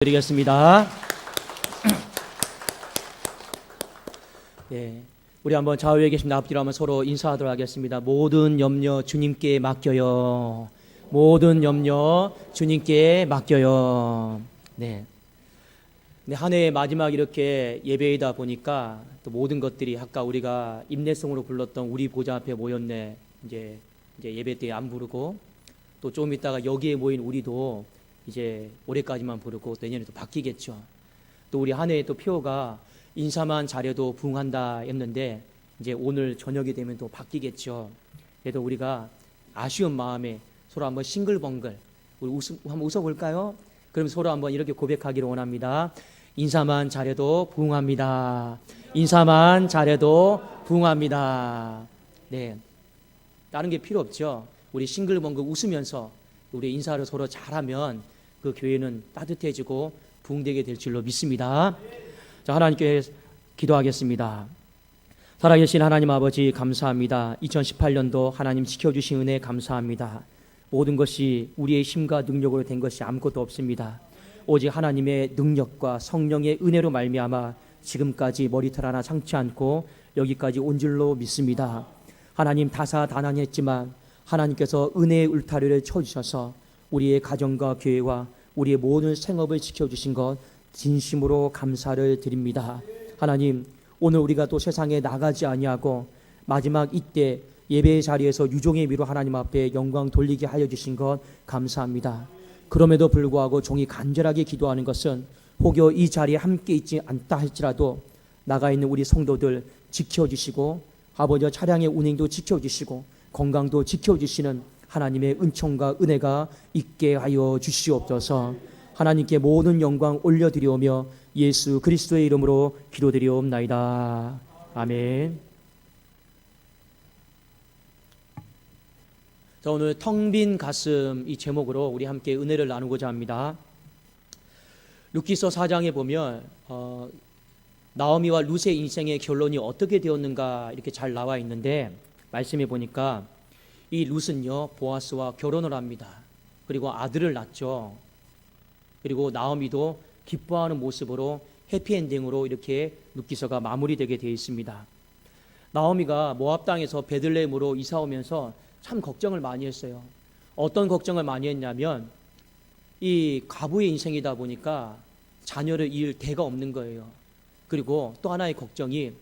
드리겠습니다. 예, 우리 한번 좌우에 계신 앞뒤로 한번 서로 인사하도록 하겠습니다. 모든 염려 주님께 맡겨요. 모든 염려 주님께 맡겨요. 네. 한 해의 마지막 이렇게 예배이다 보니까 또 모든 것들이 아까 우리가 임내성으로 불렀던 우리 보좌 앞에 모였네. 이제 예배 때 안 부르고 또 좀 있다가 여기에 모인 우리도 이제 올해까지만 부르고 내년에 또 바뀌겠죠. 또 우리 한 해의 또 표가 인사만 잘해도 부응한다 했는데 이제 오늘 저녁이 되면 또 바뀌겠죠. 그래도 우리가 아쉬운 마음에 서로 한번 싱글벙글 우리 한번 웃어볼까요? 그럼 서로 한번 이렇게 고백하기를 원합니다. 인사만 잘해도 부응합니다. 인사만 잘해도 부응합니다. 네, 다른 게 필요 없죠. 우리 싱글벙글 웃으면서 우리 인사를 서로 잘하면 그 교회는 따뜻해지고 부흥되게 될 줄로 믿습니다. 자, 하나님께 기도하겠습니다. 살아계신 하나님 아버지 감사합니다. 2018년도 하나님 지켜주신 은혜 감사합니다. 모든 것이 우리의 힘과 능력으로 된 것이 아무것도 없습니다. 오직 하나님의 능력과 성령의 은혜로 말미암아 지금까지 머리털 하나 상치 않고 여기까지 온 줄로 믿습니다. 하나님 다사다난했지만 하나님께서 은혜의 울타리를 쳐주셔서 우리의 가정과 교회와 우리의 모든 생업을 지켜주신 것 진심으로 감사를 드립니다. 하나님, 오늘 우리가 또 세상에 나가지 아니하고 마지막 이때 예배의 자리에서 유종의 미로 하나님 앞에 영광 돌리게 하여 주신 것 감사합니다. 그럼에도 불구하고 종이 간절하게 기도하는 것은 혹여 이 자리에 함께 있지 않다 할지라도 나가 있는 우리 성도들 지켜주시고 아버지 차량의 운행도 지켜주시고 건강도 지켜주시는 하나님의 은총과 은혜가 있게 하여 주시옵소서. 하나님께 모든 영광 올려드리오며 예수 그리스도의 이름으로 기도드리옵나이다. 아멘. 자, 오늘 텅 빈 가슴 이 제목으로 우리 함께 은혜를 나누고자 합니다. 룻기서 4장에 보면 나오미와 룻의 인생의 결론이 어떻게 되었는가 이렇게 잘 나와 있는데 말씀해 보니까 이 룻은요 보아스와 결혼을 합니다. 그리고 아들을 낳죠. 그리고 나오미도 기뻐하는 모습으로 해피엔딩으로 이렇게 룻기서가 마무리되게 되어 있습니다. 나오미가 모압 땅에서 베들레헴으로 이사 오면서 참 걱정을 많이 했어요. 어떤 걱정을 많이 했냐면 이 과부의 인생이다 보니까 자녀를 이을 대가 없는 거예요. 그리고 또 하나의 걱정이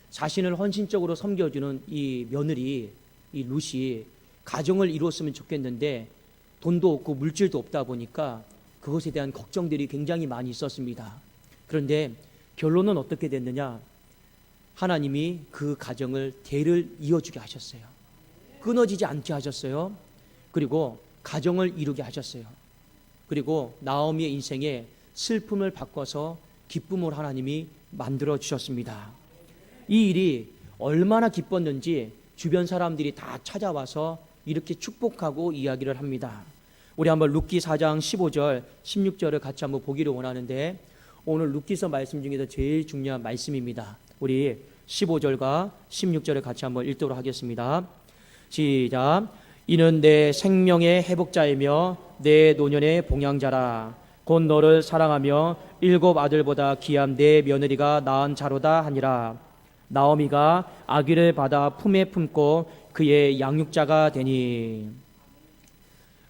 자신을 헌신적으로 섬겨주는 이 며느리 이 룻이 가정을 이루었으면 좋겠는데 돈도 없고 물질도 없다 보니까 그것에 대한 걱정들이 굉장히 많이 있었습니다. 그런데 결론은 어떻게 됐느냐? 하나님이 그 가정을 대를 이어주게 하셨어요. 끊어지지 않게 하셨어요. 그리고 가정을 이루게 하셨어요. 그리고 나오미의 인생에 슬픔을 바꿔서 기쁨을 하나님이 만들어 주셨습니다. 이 일이 얼마나 기뻤는지 주변 사람들이 다 찾아와서 이렇게 축복하고 이야기를 합니다. 우리 한번 룻기 4장 15절 16절을 같이 한번 보기를 원하는데 오늘 룻기서 말씀 중에서 제일 중요한 말씀입니다. 우리 15절과 16절을 같이 한번 읽도록 하겠습니다. 시작. 이는 내 생명의 회복자이며 내 노년의 봉양자라. 곧 너를 사랑하며 7 아들보다 귀한 내 며느리가 낳은 자로다 하니라. 나오미가 아기를 받아 품에 품고 그의 양육자가 되니.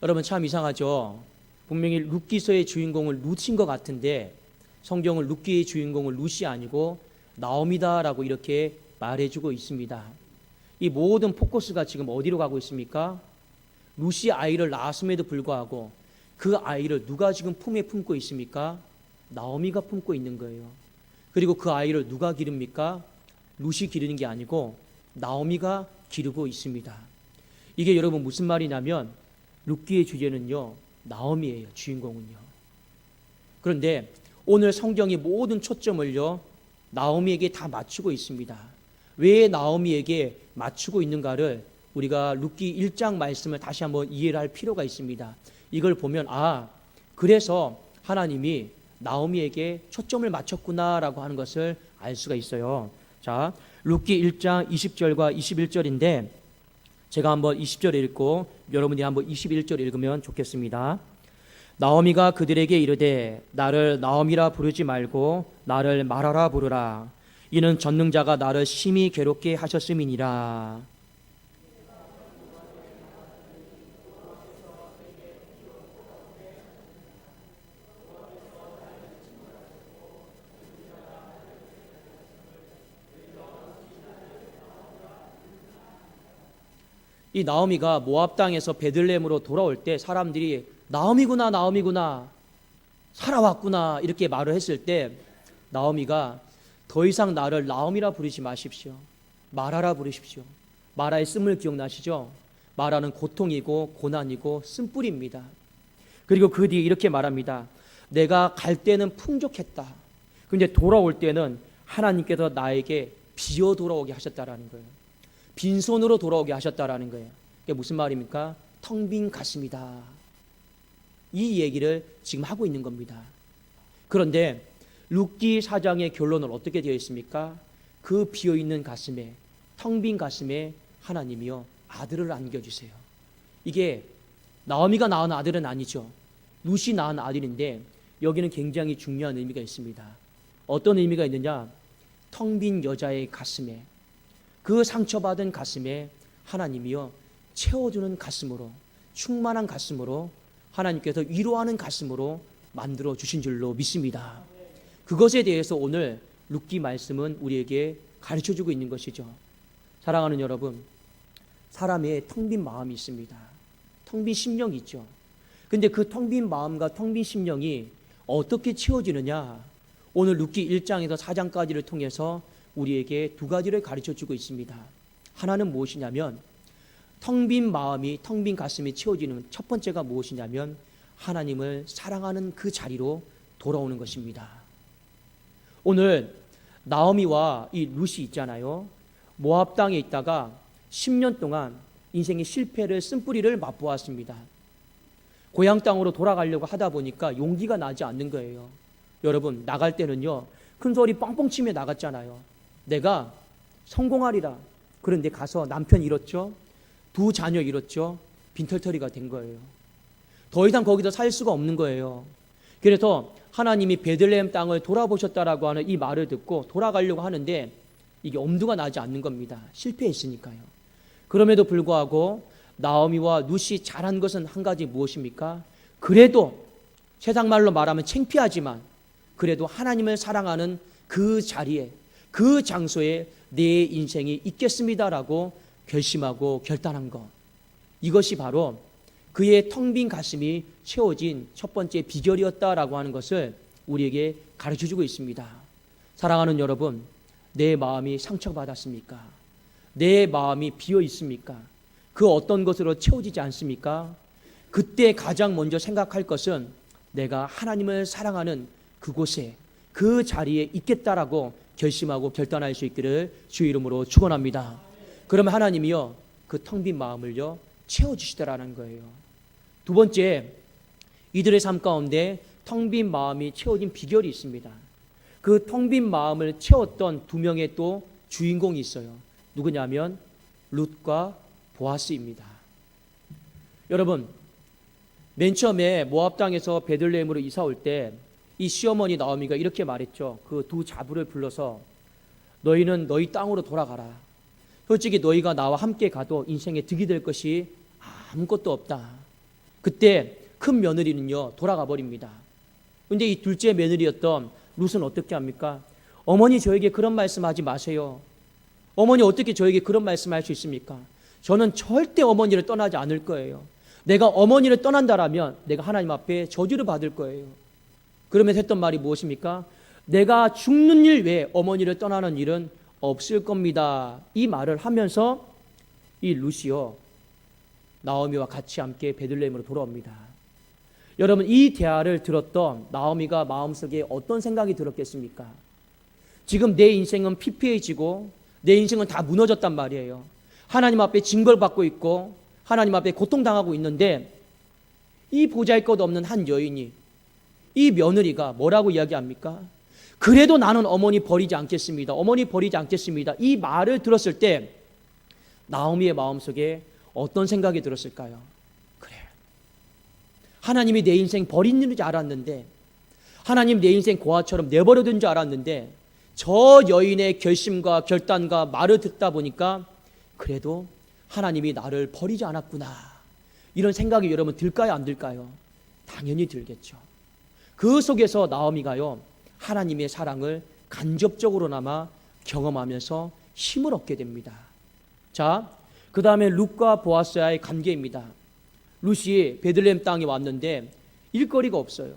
여러분 참 이상하죠. 분명히 룻기서의 주인공은 룻인 것 같은데 성경은 룻기의 주인공은 룻이 아니고 나오미다라고 이렇게 말해주고 있습니다. 이 모든 포커스가 지금 어디로 가고 있습니까? 룻이 아이를 낳았음에도 불구하고 그 아이를 누가 지금 품에 품고 있습니까? 나오미가 품고 있는 거예요. 그리고 그 아이를 누가 기릅니까? 룻이 기르는 게 아니고 나오미가 기르고 있습니다. 이게 여러분 무슨 말이냐면 룻기의 주제는요 나오미예요. 주인공은요. 그런데 오늘 성경이 모든 초점을요 나오미에게 다 맞추고 있습니다. 왜 나오미에게 맞추고 있는가를 우리가 룻기 1장 말씀을 다시 한번 이해를 할 필요가 있습니다. 이걸 보면 그래서 하나님이 나오미에게 초점을 맞췄구나라고 하는 것을 알 수가 있어요. 자, 룻기 1장 20절과 21절인데 제가 한번 20절 읽고 여러분이 한번 21절 읽으면 좋겠습니다. 나오미가 그들에게 이르되 나를 나오미라 부르지 말고 나를 마라라 부르라. 이는 전능자가 나를 심히 괴롭게 하셨음이니라. 이 나오미가 모압 땅에서 베들레헴으로 돌아올 때 사람들이 나오미구나 나오미구나 살아왔구나 이렇게 말을 했을 때 나오미가 더 이상 나를 나오미라 부르지 마십시오. 마라라 부르십시오. 마라의 쓴물 기억나시죠? 마라는 고통이고 고난이고 쓴뿌리입니다. 그리고 그 뒤에 이렇게 말합니다. 내가 갈 때는 풍족했다. 근데 돌아올 때는 하나님께서 나에게 비어 돌아오게 하셨다라는 거예요. 빈손으로 돌아오게 하셨다라는 거예요. 이게 무슨 말입니까? 텅 빈 가슴이다. 이 얘기를 지금 하고 있는 겁니다. 그런데 룻기 4장의 결론은 어떻게 되어 있습니까? 그 비어있는 가슴에, 텅 빈 가슴에 하나님이요 아들을 안겨주세요. 이게 나오미가 낳은 아들은 아니죠. 룻이 낳은 아들인데 여기는 굉장히 중요한 의미가 있습니다. 어떤 의미가 있느냐? 텅 빈 여자의 가슴에, 그 상처받은 가슴에 하나님이요 채워주는 가슴으로, 충만한 가슴으로, 하나님께서 위로하는 가슴으로 만들어 주신 줄로 믿습니다. 그것에 대해서 오늘 룻기 말씀은 우리에게 가르쳐주고 있는 것이죠. 사랑하는 여러분, 사람의 텅 빈 마음이 있습니다. 텅 빈 심령이 있죠. 근데 그 텅 빈 마음과 텅 빈 심령이 어떻게 채워지느냐? 오늘 룻기 1장에서 4장까지를 통해서 우리에게 두 가지를 가르쳐주고 있습니다. 하나는 무엇이냐면 텅 빈 마음이, 텅 빈 가슴이 채워지는 첫 번째가 무엇이냐면 하나님을 사랑하는 그 자리로 돌아오는 것입니다. 오늘 나오미와 이 룻이 있잖아요. 모압 땅에 있다가 10년 동안 인생의 실패를 쓴뿌리를 맛보았습니다. 고향 땅으로 돌아가려고 하다 보니까 용기가 나지 않는 거예요. 여러분, 나갈 때는요 큰 소리 뻥뻥 치며 나갔잖아요. 내가 성공하리라. 그런데 가서 남편 잃었죠. 두 자녀 잃었죠. 빈털터리가 된 거예요. 더 이상 거기서 살 수가 없는 거예요. 그래서 하나님이 베들레헴 땅을 돌아보셨다라고 하는 이 말을 듣고 돌아가려고 하는데 이게 엄두가 나지 않는 겁니다. 실패했으니까요. 그럼에도 불구하고 나오미와 룻이 잘한 것은 한 가지 무엇입니까? 그래도 세상 말로 말하면 창피하지만 그래도 하나님을 사랑하는 그 자리에, 그 장소에 내 인생이 있겠습니다라고 결심하고 결단한 것. 이것이 바로 그의 텅 빈 가슴이 채워진 첫 번째 비결이었다라고 하는 것을 우리에게 가르쳐주고 있습니다. 사랑하는 여러분, 내 마음이 상처받았습니까? 내 마음이 비어 있습니까? 그 어떤 것으로 채워지지 않습니까? 그때 가장 먼저 생각할 것은 내가 하나님을 사랑하는 그곳에, 그 자리에 있겠다라고 결심하고 결단할 수 있기를 주의 이름으로 축원합니다. 그러면 하나님이요 그 텅 빈 마음을요 채워주시더라는 거예요. 두 번째, 이들의 삶 가운데 텅 빈 마음이 채워진 비결이 있습니다. 그 텅 빈 마음을 채웠던 두 명의 또 주인공이 있어요. 누구냐면 룻과 보아스입니다. 여러분, 맨 처음에 모압 땅에서 베들레헴으로 이사 올 때 이 시어머니 나오미가 이렇게 말했죠. 그 두 자부를 불러서 너희는 너희 땅으로 돌아가라. 솔직히 너희가 나와 함께 가도 인생에 득이 될 것이 아무것도 없다. 그때 큰 며느리는요 돌아가 버립니다. 근데 이 둘째 며느리였던 룻은 어떻게 합니까? 어머니 저에게 그런 말씀하지 마세요. 어머니 어떻게 저에게 그런 말씀할 수 있습니까? 저는 절대 어머니를 떠나지 않을 거예요. 내가 어머니를 떠난다라면 내가 하나님 앞에 저주를 받을 거예요. 그러면서 했던 말이 무엇입니까? 내가 죽는 일 외에 어머니를 떠나는 일은 없을 겁니다. 이 말을 하면서 이 룻이요 나오미와 같이 함께 베들레헴으로 돌아옵니다. 여러분, 이 대화를 들었던 나오미가 마음속에 어떤 생각이 들었겠습니까? 지금 내 인생은 피폐해지고 내 인생은 다 무너졌단 말이에요. 하나님 앞에 징벌받고 있고 하나님 앞에 고통당하고 있는데 이 보잘것없는 한 여인이, 이 며느리가 뭐라고 이야기합니까? 그래도 나는 어머니 버리지 않겠습니다. 어머니 버리지 않겠습니다. 이 말을 들었을 때 나오미의 마음속에 어떤 생각이 들었을까요? 그래, 하나님이 내 인생 버리는 줄 알았는데, 하나님 내 인생 고아처럼 내버려둔 줄 알았는데, 저 여인의 결심과 결단과 말을 듣다 보니까 그래도 하나님이 나를 버리지 않았구나, 이런 생각이 여러분 들까요, 안 들까요? 당연히 들겠죠. 그 속에서 나오미가요, 하나님의 사랑을 간접적으로나마 경험하면서 힘을 얻게 됩니다. 자, 그 다음에 룻과 보아스와의 관계입니다. 룻이 베들레헴 땅에 왔는데 일거리가 없어요.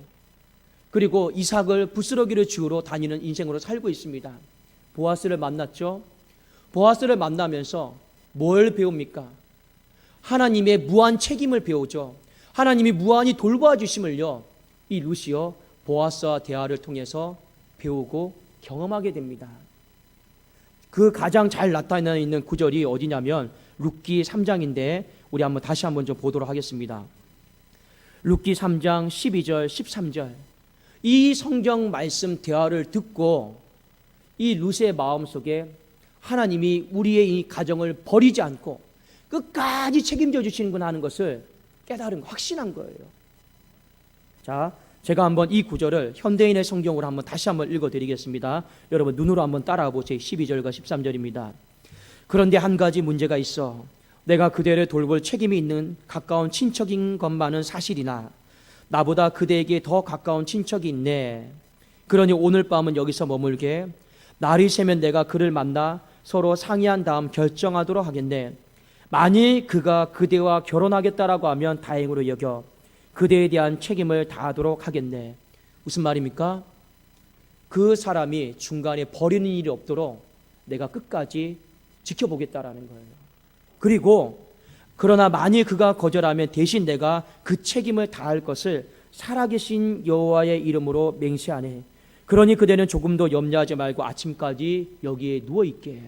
그리고 이삭을 부스러기를 주우러 다니는 인생으로 살고 있습니다. 보아스를 만났죠. 보아스를 만나면서 뭘 배웁니까? 하나님의 무한 책임을 배우죠. 하나님이 무한히 돌봐주심을요, 이 룻이요, 보아스와 대화를 통해서 배우고 경험하게 됩니다. 그 가장 잘 나타나 있는 구절이 어디냐면 룻기 3장인데 우리 한번 다시 한번 좀 보도록 하겠습니다. 룻기 3장 12절 13절, 이 성경 말씀 대화를 듣고 이 룻의 마음속에 하나님이 우리의 이 가정을 버리지 않고 끝까지 책임져 주시는구나 하는 것을 깨달은, 확신한 거예요. 자, 제가 한번 이 구절을 현대인의 성경으로 한번 다시 한번 읽어드리겠습니다. 여러분 눈으로 한번 따라와 보세요. 12절과 13절입니다. 그런데 한 가지 문제가 있어. 내가 그대를 돌볼 책임이 있는 가까운 친척인 것만은 사실이나 나보다 그대에게 더 가까운 친척이 있네. 그러니 오늘 밤은 여기서 머물게. 날이 새면 내가 그를 만나 서로 상의한 다음 결정하도록 하겠네. 만일 그가 그대와 결혼하겠다라고 하면 다행으로 여겨 그대에 대한 책임을 다하도록 하겠네. 무슨 말입니까? 그 사람이 중간에 버리는 일이 없도록 내가 끝까지 지켜보겠다라는 거예요. 그리고 그러나 만일 그가 거절하면 대신 내가 그 책임을 다할 것을 살아계신 여호와의 이름으로 맹세하네. 그러니 그대는 조금도 염려하지 말고 아침까지 여기에 누워있게.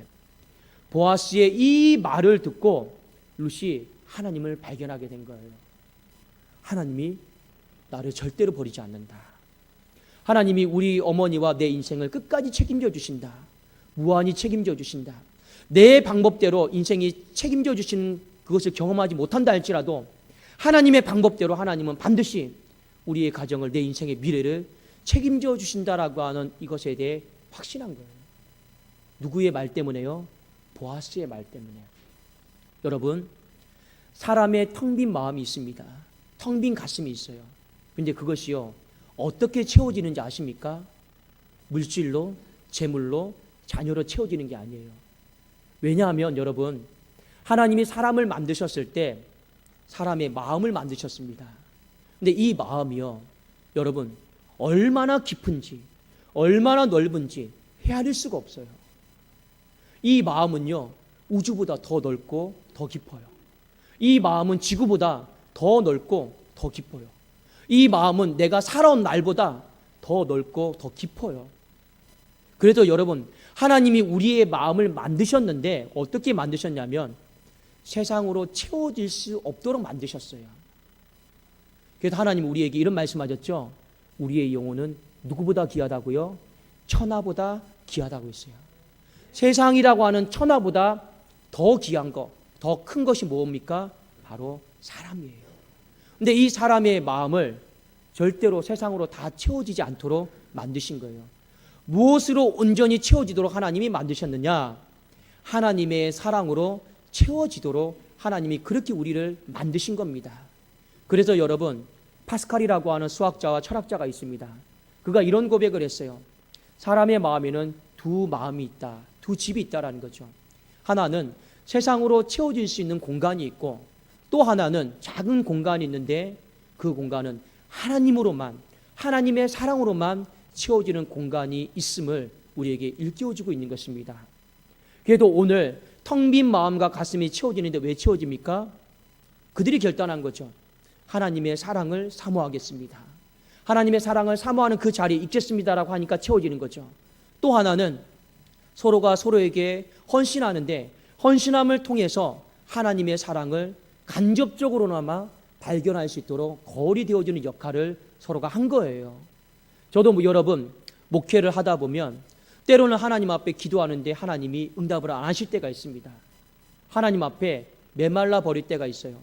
보아스의 이 말을 듣고 룻이 하나님을 발견하게 된 거예요. 하나님이 나를 절대로 버리지 않는다. 하나님이 우리 어머니와 내 인생을 끝까지 책임져 주신다. 무한히 책임져 주신다. 내 방법대로 인생이 책임져 주시는 그것을 경험하지 못한다 할지라도 하나님의 방법대로 하나님은 반드시 우리의 가정을, 내 인생의 미래를 책임져 주신다라고 하는 이것에 대해 확신한 거예요. 누구의 말 때문에요? 보아스의 말 때문에. 여러분, 사람의 텅 빈 마음이 있습니다. 텅 빈 가슴이 있어요. 근데 그것이요, 어떻게 채워지는지 아십니까? 물질로, 재물로, 자녀로 채워지는 게 아니에요. 왜냐하면 여러분, 하나님이 사람을 만드셨을 때 사람의 마음을 만드셨습니다. 근데 이 마음이요, 여러분, 얼마나 깊은지, 얼마나 넓은지 헤아릴 수가 없어요. 이 마음은요, 우주보다 더 넓고 더 깊어요. 이 마음은 지구보다 더 넓고 더 깊어요. 이 마음은 내가 살아온 날보다 더 넓고 더 깊어요. 그래서 여러분, 하나님이 우리의 마음을 만드셨는데 어떻게 만드셨냐면 세상으로 채워질 수 없도록 만드셨어요. 그래서 하나님 우리에게 이런 말씀하셨죠. 우리의 영혼은 누구보다 귀하다고요? 천하보다 귀하다고 했어요. 세상이라고 하는 천하보다 더 귀한 것, 더 큰 것이 뭡니까? 바로 사람이에요. 근데 이 사람의 마음을 절대로 세상으로 다 채워지지 않도록 만드신 거예요. 무엇으로 온전히 채워지도록 하나님이 만드셨느냐? 하나님의 사랑으로 채워지도록 하나님이 그렇게 우리를 만드신 겁니다. 그래서 여러분, 파스칼이라고 하는 수학자와 철학자가 있습니다. 그가 이런 고백을 했어요. 사람의 마음에는 두 마음이 있다, 두 집이 있다라는 거죠. 하나는 세상으로 채워질 수 있는 공간이 있고, 또 하나는 작은 공간이 있는데 그 공간은 하나님으로만, 하나님의 사랑으로만 채워지는 공간이 있음을 우리에게 일깨워주고 있는 것입니다. 그래도 오늘 텅 빈 마음과 가슴이 채워지는데 왜 채워집니까? 그들이 결단한 거죠. 하나님의 사랑을 사모하겠습니다. 하나님의 사랑을 사모하는 그 자리에 있겠습니다라고 하니까 채워지는 거죠. 또 하나는 서로가 서로에게 헌신하는데 헌신함을 통해서 하나님의 사랑을 간접적으로나마 발견할 수 있도록 거울이 되어주는 역할을 서로가 한 거예요. 저도 여러분, 목회를 하다 보면 때로는 하나님 앞에 기도하는데 하나님이 응답을 안 하실 때가 있습니다. 하나님 앞에 메말라 버릴 때가 있어요.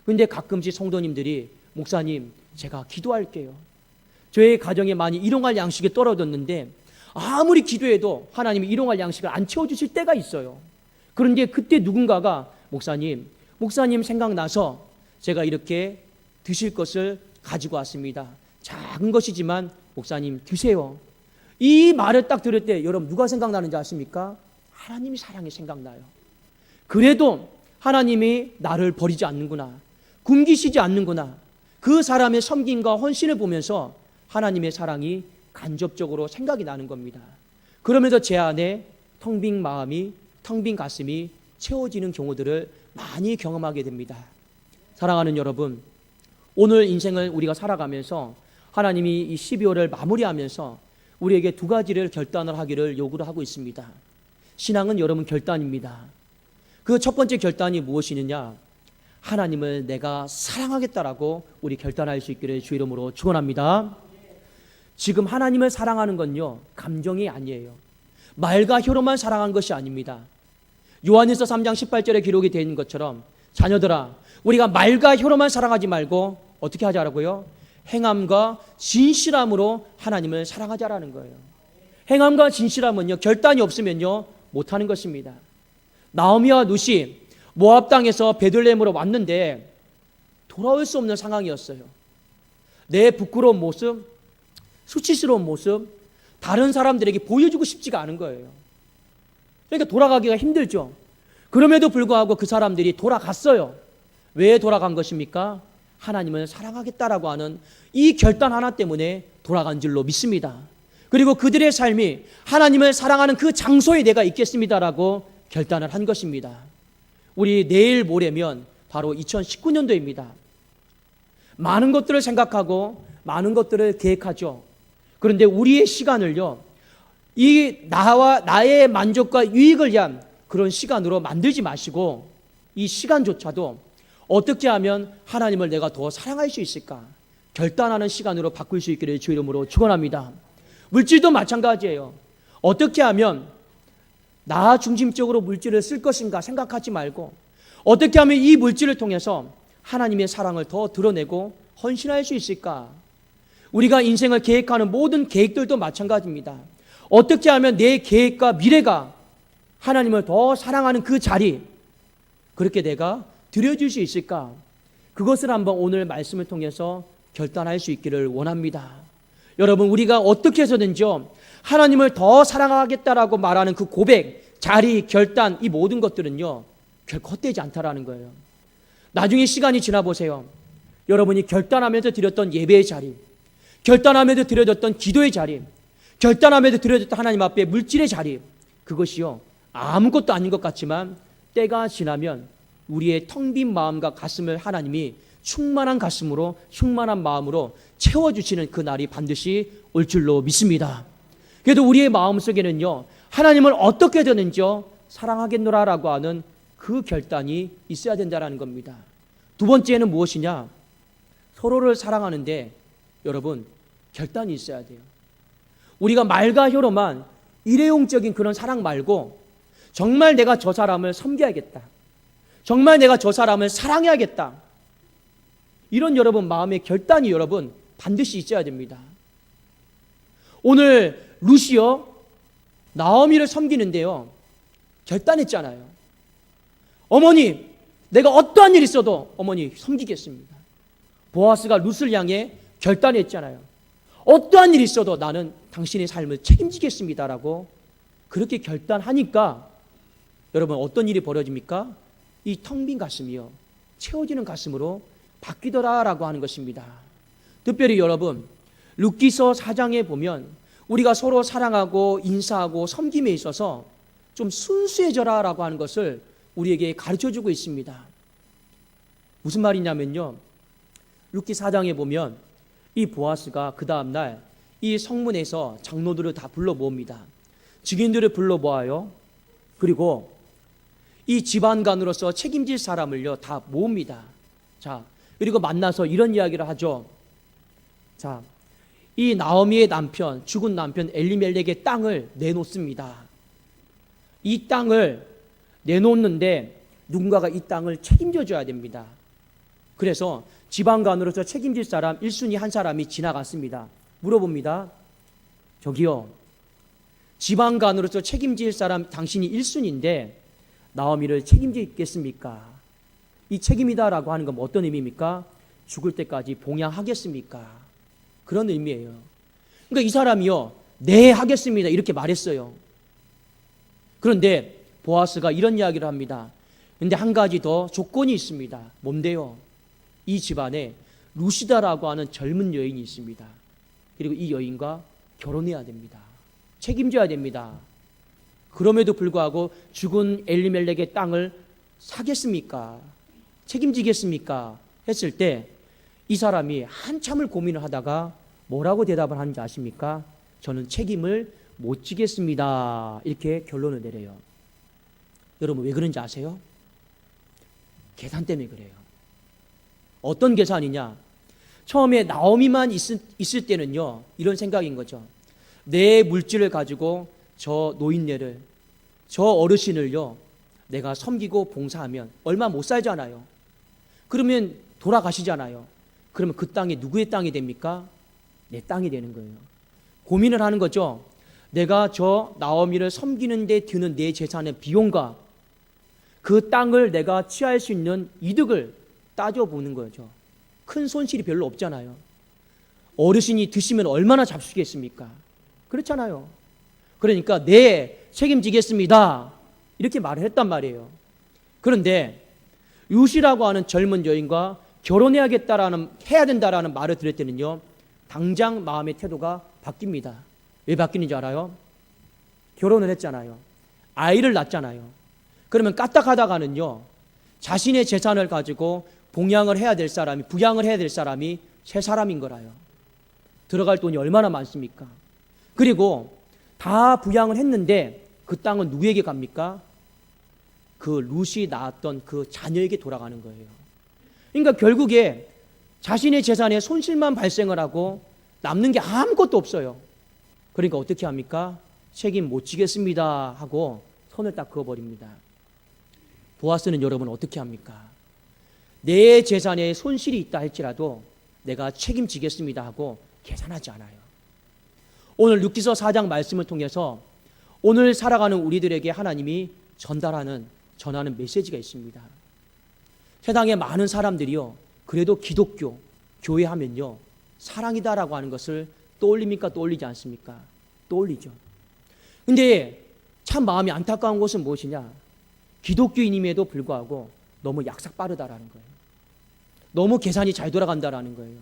근데 가끔씩 성도님들이 목사님, 제가 기도할게요. 저의 가정에 많이 일용할 양식이 떨어졌는데 아무리 기도해도 하나님이 일용할 양식을 안 채워주실 때가 있어요. 그런데 그때 누군가가 목사님 생각나서 제가 이렇게 드실 것을 가지고 왔습니다. 작은 것이지만 목사님 드세요. 이 말을 딱 들을 때 여러분 누가 생각나는지 아십니까? 하나님이 사랑이 생각나요. 그래도 하나님이 나를 버리지 않는구나, 굶기시지 않는구나, 그 사람의 섬김과 헌신을 보면서 하나님의 사랑이 간접적으로 생각이 나는 겁니다. 그러면서 제 안에 텅 빈 마음이, 텅 빈 가슴이 채워지는 경우들을 많이 경험하게 됩니다. 사랑하는 여러분, 오늘 인생을 우리가 살아가면서 하나님이 이 12월을 마무리하면서 우리에게 두 가지를 결단을 하기를 요구를 하고 있습니다. 신앙은 여러분 결단입니다. 그 첫 번째 결단이 무엇이느냐? 하나님을 내가 사랑하겠다라고 우리 결단할 수 있기를 주 이름으로 축원합니다. 지금 하나님을 사랑하는 건요, 감정이 아니에요. 말과 혀로만 사랑하는 것이 아닙니다. 요한일서 3장 18절에 기록이 되어 있는 것처럼 자녀들아, 우리가 말과 혀로만 사랑하지 말고 어떻게 하자라고요? 행함과 진실함으로 하나님을 사랑하자라는 거예요. 행함과 진실함은요, 결단이 없으면요 못하는 것입니다. 나오미와 룻이 모압 땅에서 베들레헴으로 왔는데 돌아올 수 없는 상황이었어요. 내 부끄러운 모습, 수치스러운 모습, 다른 사람들에게 보여주고 싶지가 않은 거예요. 그러니까 돌아가기가 힘들죠. 그럼에도 불구하고 그 사람들이 돌아갔어요. 왜 돌아간 것입니까? 하나님을 사랑하겠다라고 하는 이 결단 하나 때문에 돌아간 줄로 믿습니다. 그리고 그들의 삶이 하나님을 사랑하는 그 장소에 내가 있겠습니다라고 결단을 한 것입니다. 우리 내일 모레면 바로 2019년도입니다. 많은 것들을 생각하고 많은 것들을 계획하죠. 그런데 우리의 시간을요, 이 나의 만족과 유익을 위한 그런 시간으로 만들지 마시고 이 시간조차도 어떻게 하면 하나님을 내가 더 사랑할 수 있을까 결단하는 시간으로 바꿀 수 있기를 주 이름으로 축원합니다. 물질도 마찬가지예요. 어떻게 하면 나 중심적으로 물질을 쓸 것인가 생각하지 말고 어떻게 하면 이 물질을 통해서 하나님의 사랑을 더 드러내고 헌신할 수 있을까? 우리가 인생을 계획하는 모든 계획들도 마찬가지입니다. 어떻게 하면 내 계획과 미래가 하나님을 더 사랑하는 그 자리, 그렇게 내가 드려줄 수 있을까? 그것을 한번 오늘 말씀을 통해서 결단할 수 있기를 원합니다. 여러분, 우리가 어떻게 해서든지요, 하나님을 더 사랑하겠다라고 말하는 그 고백, 자리, 결단, 이 모든 것들은요 결코 헛되지 않다라는 거예요. 나중에 시간이 지나보세요. 여러분이 결단하면서 드렸던 예배의 자리, 결단하면서 드려졌던 기도의 자리, 결단하면서 드려졌던 하나님 앞에 물질의 자리, 그것이요 아무것도 아닌 것 같지만 때가 지나면 우리의 텅 빈 마음과 가슴을 하나님이 충만한 가슴으로, 충만한 마음으로 채워주시는 그 날이 반드시 올 줄로 믿습니다. 그래도 우리의 마음속에는요 하나님을 어떻게 되는지요 사랑하겠노라라고 하는 그 결단이 있어야 된다는 겁니다. 두 번째는 무엇이냐? 서로를 사랑하는데 여러분 결단이 있어야 돼요. 우리가 말과 혀로만 일회용적인 그런 사랑 말고 정말 내가 저 사람을 섬겨야겠다, 정말 내가 저 사람을 사랑해야겠다, 이런 여러분 마음의 결단이 여러분 반드시 있어야 됩니다. 오늘 룻이요 나오미를 섬기는데요 결단했잖아요. 어머니, 내가 어떠한 일이 있어도 어머니 섬기겠습니다. 보아스가 룻을 향해 결단했잖아요. 어떠한 일이 있어도 나는 당신의 삶을 책임지겠습니다라고 그렇게 결단하니까 여러분 어떤 일이 벌어집니까? 이 텅 빈 가슴이요 채워지는 가슴으로 바뀌더라라고 하는 것입니다. 특별히 여러분 룻기서 4장에 보면 우리가 서로 사랑하고 인사하고 섬김에 있어서 좀 순수해져라라고 하는 것을 우리에게 가르쳐주고 있습니다. 무슨 말이냐면요, 룻기 4장에 보면 이 보아스가 그 다음날 이 성문에서 장로들을 다 불러 모읍니다. 증인들을 불러 모아요. 그리고 이 집안간으로서 책임질 사람을요 다 모읍니다. 자, 그리고 만나서 이런 이야기를 하죠. 자, 이 나오미의 남편, 죽은 남편 엘리멜렉의 땅을 내놓습니다. 이 땅을 내놓는데 누군가가 이 땅을 책임져 줘야 됩니다. 그래서 지방관으로서 책임질 사람 1순위 한 사람이 지나갔습니다. 물어봅니다. 저기요, 지방관으로서 책임질 사람 당신이 1순위인데 나오미를 책임지겠습니까? 이 책임이다라고 하는 건 어떤 의미입니까? 죽을 때까지 봉양하겠습니까? 그런 의미예요. 그러니까 이 사람이요, 네, 하겠습니다, 이렇게 말했어요. 그런데 보아스가 이런 이야기를 합니다. 근데 한 가지 더 조건이 있습니다. 뭔데요? 이 집안에 루시다라고 하는 젊은 여인이 있습니다. 그리고 이 여인과 결혼해야 됩니다. 책임져야 됩니다. 그럼에도 불구하고 죽은 엘리멜렉의 땅을 사겠습니까? 책임지겠습니까? 했을 때 이 사람이 한참을 고민을 하다가 뭐라고 대답을 하는지 아십니까? 저는 책임을 못 지겠습니다. 이렇게 결론을 내려요. 여러분, 왜 그런지 아세요? 계산 때문에 그래요. 어떤 계산이냐? 처음에 나오미만 있을 때는요, 이런 생각인 거죠. 내 물질을 가지고 저 노인네를, 저 어르신을요, 내가 섬기고 봉사하면 얼마 못 살잖아요. 그러면 돌아가시잖아요. 그러면 그 땅이 누구의 땅이 됩니까? 내 땅이 되는 거예요. 고민을 하는 거죠. 내가 저 나오미를 섬기는 데 드는 내 재산의 비용과 그 땅을 내가 취할 수 있는 이득을 따져보는 거죠. 큰 손실이 별로 없잖아요. 어르신이 드시면 얼마나 잡수겠습니까? 그렇잖아요. 그러니까 네, 책임지겠습니다, 이렇게 말을 했단 말이에요. 그런데 루시라고 하는 젊은 여인과 해야 된다라는 말을 들을 때는요, 당장 마음의 태도가 바뀝니다. 왜 바뀌는지 알아요? 결혼을 했잖아요. 아이를 낳았잖아요. 그러면 까딱하다가는요, 자신의 재산을 가지고 부양을 해야 될 사람이 세 사람인 거라요. 들어갈 돈이 얼마나 많습니까? 그리고 다 부양을 했는데 그 땅은 누구에게 갑니까? 그 루시 낳았던 그 자녀에게 돌아가는 거예요. 그러니까 결국에 자신의 재산에 손실만 발생을 하고 남는 게 아무것도 없어요. 그러니까 어떻게 합니까? 책임 못 지겠습니다 하고 손을 딱 그어버립니다. 보아스는 여러분 어떻게 합니까? 내 재산에 손실이 있다 할지라도 내가 책임지겠습니다 하고 계산하지 않아요. 오늘 룻기서 4장 말씀을 통해서 오늘 살아가는 우리들에게 하나님이 전하는 메시지가 있습니다. 세상에 많은 사람들이요, 그래도 기독교, 교회 하면요, 사랑이다라고 하는 것을 떠올립니까? 떠올리지 않습니까? 떠올리죠. 근데 참 마음이 안타까운 것은 무엇이냐? 기독교인임에도 불구하고 너무 약삭 빠르다라는 거예요. 너무 계산이 잘 돌아간다라는 거예요.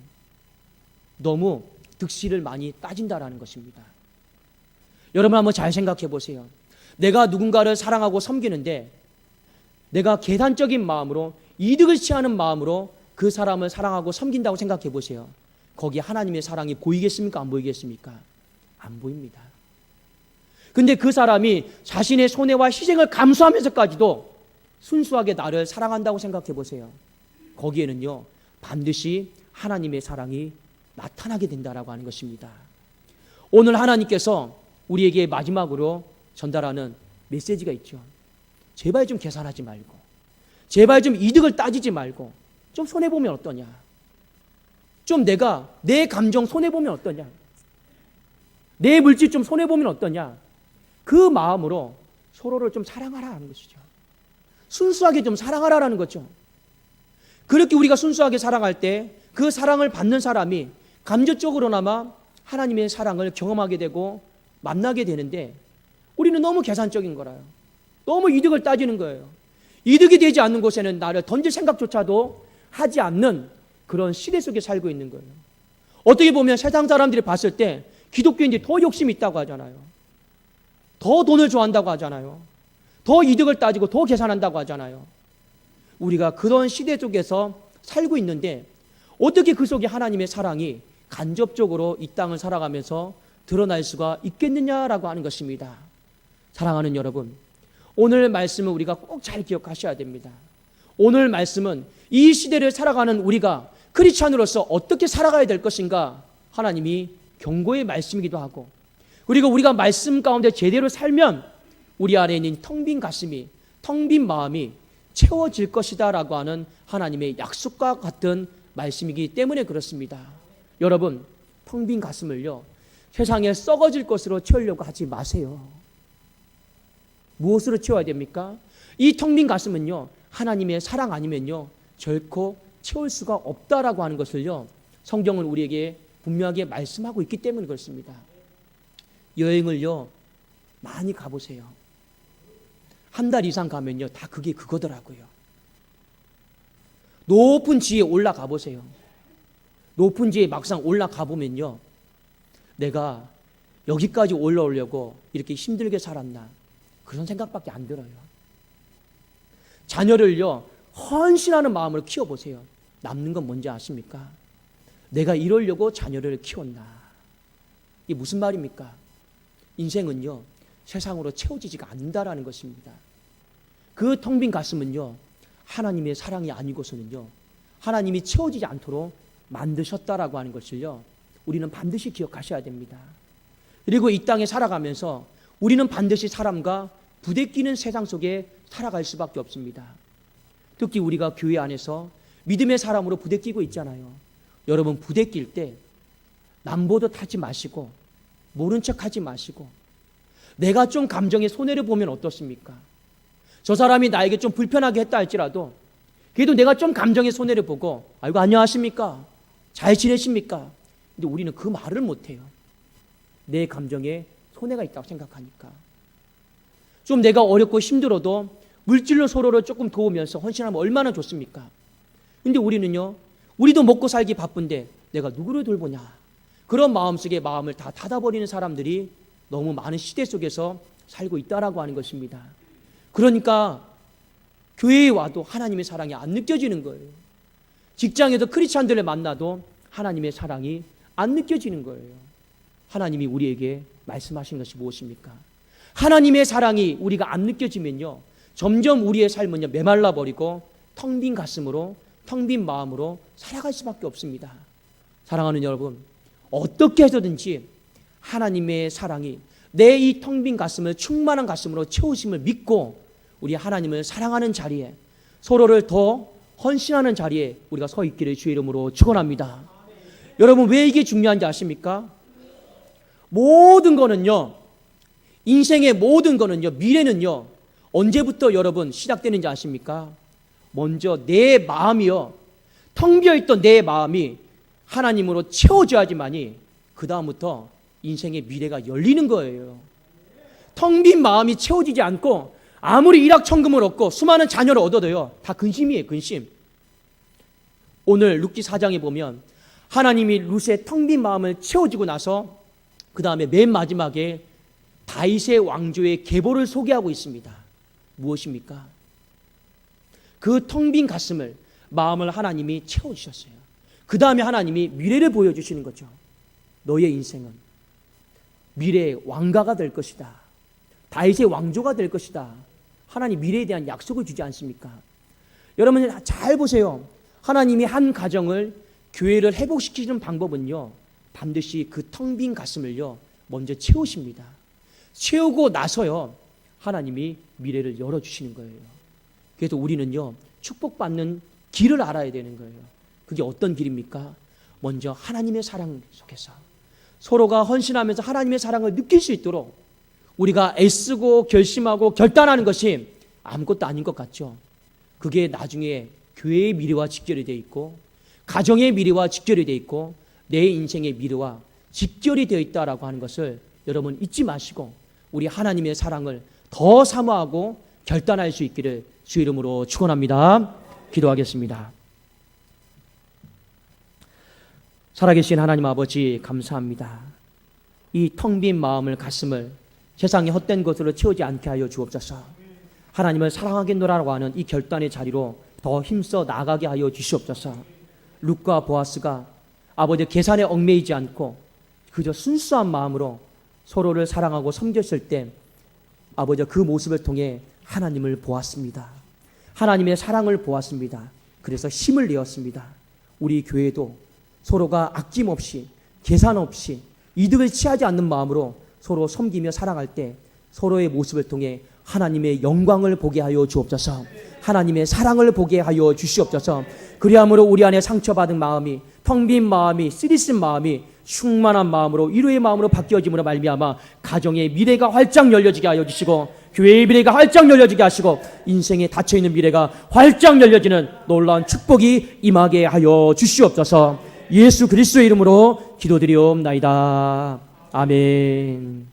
너무 득실을 많이 따진다라는 것입니다. 여러분 한번 잘 생각해 보세요. 내가 누군가를 사랑하고 섬기는데 내가 계산적인 마음으로, 이득을 취하는 마음으로 그 사람을 사랑하고 섬긴다고 생각해 보세요. 거기에 하나님의 사랑이 보이겠습니까? 안 보이겠습니까? 안 보입니다. 근데 그 사람이 자신의 손해와 희생을 감수하면서까지도 순수하게 나를 사랑한다고 생각해 보세요. 거기에는요, 반드시 하나님의 사랑이 나타나게 된다라고 하는 것입니다. 오늘 하나님께서 우리에게 마지막으로 전달하는 메시지가 있죠. 제발 좀 계산하지 말고, 제발 좀 이득을 따지지 말고 좀 손해보면 어떠냐, 좀 내가 내 감정 손해보면 어떠냐, 내 물질 좀 손해보면 어떠냐, 그 마음으로 서로를 좀 사랑하라는 것이죠. 순수하게 좀 사랑하라는 거죠. 그렇게 우리가 순수하게 사랑할 때 그 사랑을 받는 사람이 감정적으로나마 하나님의 사랑을 경험하게 되고 만나게 되는데, 우리는 너무 계산적인 거라요. 너무 이득을 따지는 거예요. 이득이 되지 않는 곳에는 나를 던질 생각조차도 하지 않는 그런 시대 속에 살고 있는 거예요. 어떻게 보면 세상 사람들이 봤을 때 기독교인들이 더 욕심이 있다고 하잖아요. 더 돈을 좋아한다고 하잖아요. 더 이득을 따지고 더 계산한다고 하잖아요. 우리가 그런 시대 속에서 살고 있는데 어떻게 그 속에 하나님의 사랑이 간접적으로 이 땅을 살아가면서 드러날 수가 있겠느냐라고 하는 것입니다. 사랑하는 여러분, 오늘 말씀은 우리가 꼭 잘 기억하셔야 됩니다. 오늘 말씀은 이 시대를 살아가는 우리가 크리스찬으로서 어떻게 살아가야 될 것인가 하나님이 경고의 말씀이기도 하고, 그리고 우리가 말씀 가운데 제대로 살면 우리 안에 있는 텅 빈 가슴이, 텅 빈 마음이 채워질 것이다 라고 하는 하나님의 약속과 같은 말씀이기 때문에 그렇습니다. 여러분, 텅 빈 가슴을요, 세상에 썩어질 것으로 채우려고 하지 마세요. 무엇으로 채워야 됩니까? 이 텅 빈 가슴은요, 하나님의 사랑 아니면요 결코 채울 수가 없다라고 하는 것을요, 성경은 우리에게 분명하게 말씀하고 있기 때문에 그렇습니다. 여행을요 많이 가보세요. 한 달 이상 가면요 다 그게 그거더라고요. 높은 지에 올라가 보세요. 높은 지에 막상 올라가 보면요, 내가 여기까지 올라오려고 이렇게 힘들게 살았나, 그런 생각밖에 안 들어요. 자녀를요 헌신하는 마음으로 키워보세요. 남는 건 뭔지 아십니까? 내가 이러려고 자녀를 키웠나. 이게 무슨 말입니까? 인생은요 세상으로 채워지지가 않는다라는 것입니다. 그 텅 빈 가슴은요 하나님의 사랑이 아니고서는요 하나님이 채워지지 않도록 만드셨다라고 하는 것을요 우리는 반드시 기억하셔야 됩니다. 그리고 이 땅에 살아가면서 우리는 반드시 사람과 부대끼는 세상 속에 살아갈 수밖에 없습니다. 특히 우리가 교회 안에서 믿음의 사람으로 부대끼고 있잖아요. 여러분, 부대낄 때 남보듯 하지 마시고 모른 척 하지 마시고, 내가 좀 감정의 손해를 보면 어떻습니까? 저 사람이 나에게 좀 불편하게 했다 할지라도 그래도 내가 좀 감정의 손해를 보고, 아이고 안녕하십니까? 잘 지내십니까? 근데 우리는 그 말을 못해요. 내 감정에 손해가 있다고 생각하니까. 좀 내가 어렵고 힘들어도 물질로 서로를 조금 도우면서 헌신하면 얼마나 좋습니까? 근데 우리는요, 우리도 먹고 살기 바쁜데 내가 누구를 돌보냐, 그런 마음속에 마음을 다 닫아버리는 사람들이 너무 많은 시대 속에서 살고 있다라고 하는 것입니다. 그러니까 교회에 와도 하나님의 사랑이 안 느껴지는 거예요. 직장에서 크리스찬들을 만나도 하나님의 사랑이 안 느껴지는 거예요. 하나님이 우리에게 말씀하신 것이 무엇입니까? 하나님의 사랑이 우리가 안 느껴지면요 점점 우리의 삶은요 메말라 버리고 텅 빈 가슴으로, 텅 빈 마음으로 살아갈 수밖에 없습니다. 사랑하는 여러분, 어떻게 해서든지 하나님의 사랑이 내 이 텅 빈 가슴을 충만한 가슴으로 채우심을 믿고 우리 하나님을 사랑하는 자리에, 서로를 더 헌신하는 자리에 우리가 서 있기를 주의 이름으로 축원합니다. 여러분, 왜 이게 중요한지 아십니까? 모든 거는요, 인생의 모든 거는요, 미래는요 언제부터 여러분 시작되는지 아십니까? 먼저 내 마음이요, 텅 비어있던 내 마음이 하나님으로 채워져야지만이 그 다음부터 인생의 미래가 열리는 거예요. 텅 빈 마음이 채워지지 않고 아무리 일확천금을 얻고 수많은 자녀를 얻어도요 다 근심이에요, 근심. 오늘 룻기 4장에 보면 하나님이 룻의 텅 빈 마음을 채워지고 나서 그 다음에 맨 마지막에 다윗의 왕조의 계보를 소개하고 있습니다. 무엇입니까? 그 텅 빈 가슴을, 마음을 하나님이 채워주셨어요. 그 다음에 하나님이 미래를 보여주시는 거죠. 너의 인생은 미래의 왕가가 될 것이다. 다윗의 왕조가 될 것이다. 하나님 미래에 대한 약속을 주지 않습니까? 여러분 잘 보세요. 하나님이 한 가정을, 교회를 회복시키는 방법은요 반드시 그 텅 빈 가슴을요 먼저 채우십니다. 채우고 나서요 하나님이 미래를 열어주시는 거예요. 그래서 우리는요 축복받는 길을 알아야 되는 거예요. 그게 어떤 길입니까? 먼저 하나님의 사랑 속에서 서로가 헌신하면서 하나님의 사랑을 느낄 수 있도록 우리가 애쓰고 결심하고 결단하는 것이 아무것도 아닌 것 같죠. 그게 나중에 교회의 미래와 직결이 되어 있고, 가정의 미래와 직결이 되어 있고, 내 인생의 미래와 직결이 되어 있다라고 하는 것을 여러분 잊지 마시고 우리 하나님의 사랑을 더 사모하고 결단할 수 있기를 주 이름으로 축원합니다. 기도하겠습니다. 살아계신 하나님 아버지, 감사합니다. 이 텅 빈 마음을, 가슴을 세상의 헛된 것으로 채우지 않게 하여 주옵소서. 하나님을 사랑하겠노라고 하는 이 결단의 자리로 더 힘써 나아가게 하여 주시옵소서. 룻과 보아스가 아버지 계산에 얽매이지 않고 그저 순수한 마음으로 서로를 사랑하고 섬겼을 때 아버지 그 모습을 통해 하나님을 보았습니다. 하나님의 사랑을 보았습니다. 그래서 힘을 내었습니다. 우리 교회도 서로가 아낌없이, 계산 없이, 이득을 취하지 않는 마음으로 서로 섬기며 사랑할 때 서로의 모습을 통해 하나님의 영광을 보게 하여 주옵소서. 하나님의 사랑을 보게 하여 주시옵소서. 그리함으로 우리 안에 상처받은 마음이, 텅 빈 마음이, 쓰디쓴 마음이 충만한 마음으로, 위로의 마음으로 바뀌어짐으로 말미암아 가정의 미래가 활짝 열려지게 하여 주시고, 교회의 미래가 활짝 열려지게 하시고, 인생에 닫혀있는 미래가 활짝 열려지는 놀라운 축복이 임하게 하여 주시옵소서. 예수 그리스도의 이름으로 기도드리옵나이다. 아멘.